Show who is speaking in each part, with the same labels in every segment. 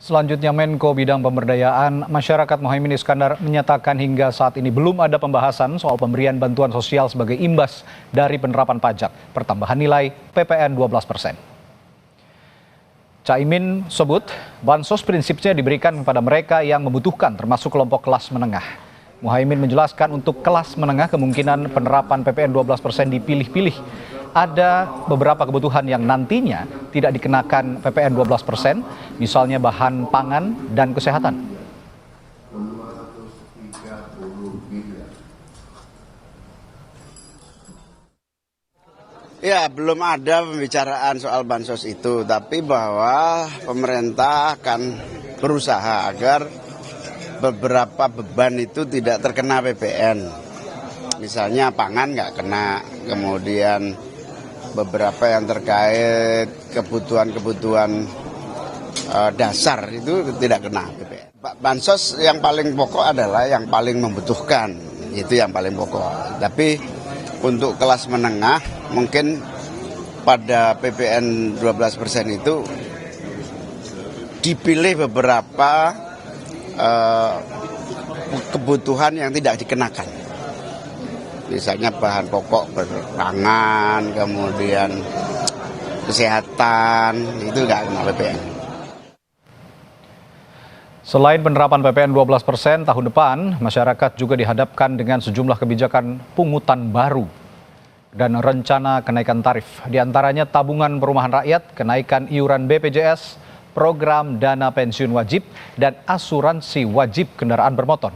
Speaker 1: Selanjutnya Menko Bidang Pemberdayaan Masyarakat Muhaimin Iskandar menyatakan hingga saat ini belum ada pembahasan soal pemberian bantuan sosial sebagai imbas dari penerapan pajak pertambahan nilai PPN 12%. Caimin sebut bansos prinsipnya diberikan kepada mereka yang membutuhkan termasuk kelompok kelas menengah. Muhaimin menjelaskan untuk kelas menengah kemungkinan penerapan PPN 12% dipilih-pilih. Ada beberapa kebutuhan yang nantinya tidak dikenakan PPN 12%, misalnya bahan pangan dan kesehatan.
Speaker 2: Ya, belum ada pembicaraan soal bansos itu, tapi bahwa pemerintah akan berusaha agar beberapa beban itu tidak terkena PPN. Misalnya pangan nggak kena, kemudian beberapa yang terkait kebutuhan-kebutuhan dasar itu tidak kena PPN. Bansos yang paling pokok adalah yang paling membutuhkan, itu yang paling pokok. Tapi untuk kelas menengah mungkin pada PPN 12% itu dipilih beberapa kebutuhan yang tidak dikenakan. Misalnya bahan pokok pangan, kemudian kesehatan, itu nggak kena PPN.
Speaker 1: Selain penerapan PPN 12% tahun depan, masyarakat juga dihadapkan dengan sejumlah kebijakan pungutan baru dan rencana kenaikan tarif. Di antaranya tabungan perumahan rakyat, kenaikan iuran BPJS, program dana pensiun wajib, dan asuransi wajib kendaraan bermotor.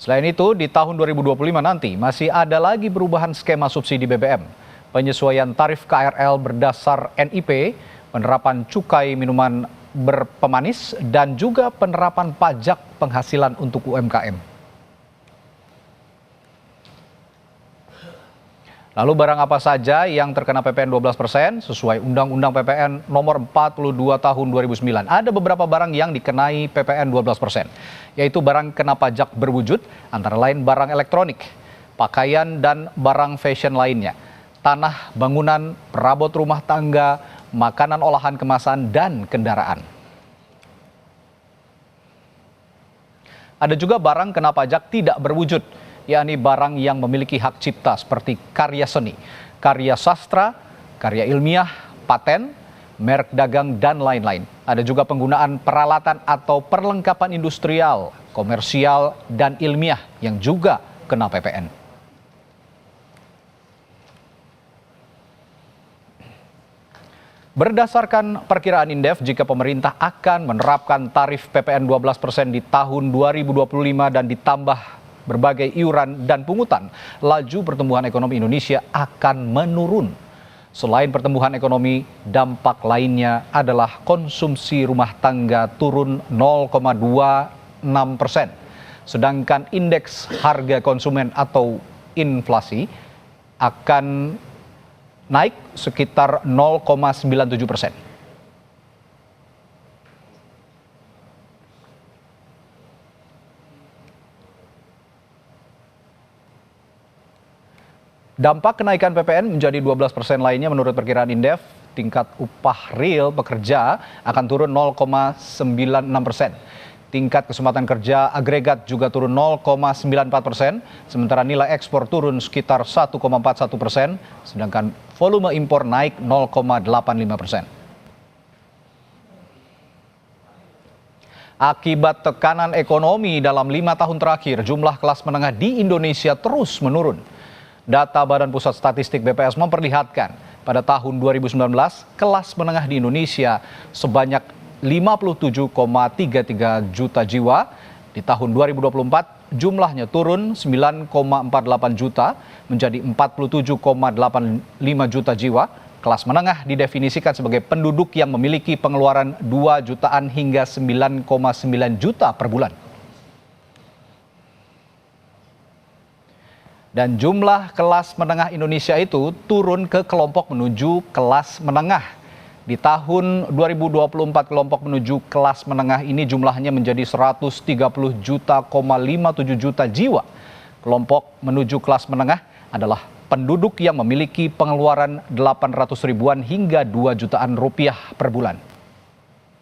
Speaker 1: Selain itu, di tahun 2025 nanti masih ada lagi perubahan skema subsidi BBM, penyesuaian tarif KRL berdasar NIP, penerapan cukai minuman berpemanis, dan juga penerapan pajak penghasilan untuk UMKM. Lalu barang apa saja yang terkena PPN 12% sesuai Undang-Undang PPN nomor 42 tahun 2009. Ada beberapa barang yang dikenai PPN 12%, yaitu barang kena pajak berwujud, antara lain barang elektronik, pakaian dan barang fashion lainnya, tanah, bangunan, perabot rumah tangga, makanan olahan kemasan, dan kendaraan. Ada juga barang kena pajak tidak berwujud, yakni barang yang memiliki hak cipta seperti karya seni, karya sastra, karya ilmiah, paten, merek dagang, dan lain-lain. Ada juga penggunaan peralatan atau perlengkapan industrial, komersial, dan ilmiah yang juga kena PPN. Berdasarkan perkiraan Indef, jika pemerintah akan menerapkan tarif PPN 12% di tahun 2025 dan ditambah berbagai iuran dan pungutan, laju pertumbuhan ekonomi Indonesia akan menurun. Selain pertumbuhan ekonomi, dampak lainnya adalah konsumsi rumah tangga turun 0,26%. Sedangkan indeks harga konsumen atau inflasi akan naik sekitar 0,97%. Dampak kenaikan PPN menjadi 12% lainnya menurut perkiraan Indef, tingkat upah real pekerja akan turun 0,96%. Tingkat kesempatan kerja agregat juga turun 0,94%, sementara nilai ekspor turun sekitar 1,41%, sedangkan volume impor naik 0,85%. Akibat tekanan ekonomi dalam 5 tahun terakhir, jumlah kelas menengah di Indonesia terus menurun. Data Badan Pusat Statistik BPS memperlihatkan pada tahun 2019 kelas menengah di Indonesia sebanyak 57,33 juta jiwa. Di tahun 2024 jumlahnya turun 9,48 juta menjadi 47,85 juta jiwa. Kelas menengah didefinisikan sebagai penduduk yang memiliki pengeluaran 2 jutaan hingga 9,9 juta per bulan. Dan jumlah kelas menengah Indonesia itu turun ke kelompok menuju kelas menengah. Di tahun 2024 kelompok menuju kelas menengah ini jumlahnya menjadi 130,57 juta jiwa. Kelompok menuju kelas menengah adalah penduduk yang memiliki pengeluaran 800 ribuan hingga 2 jutaan rupiah per bulan.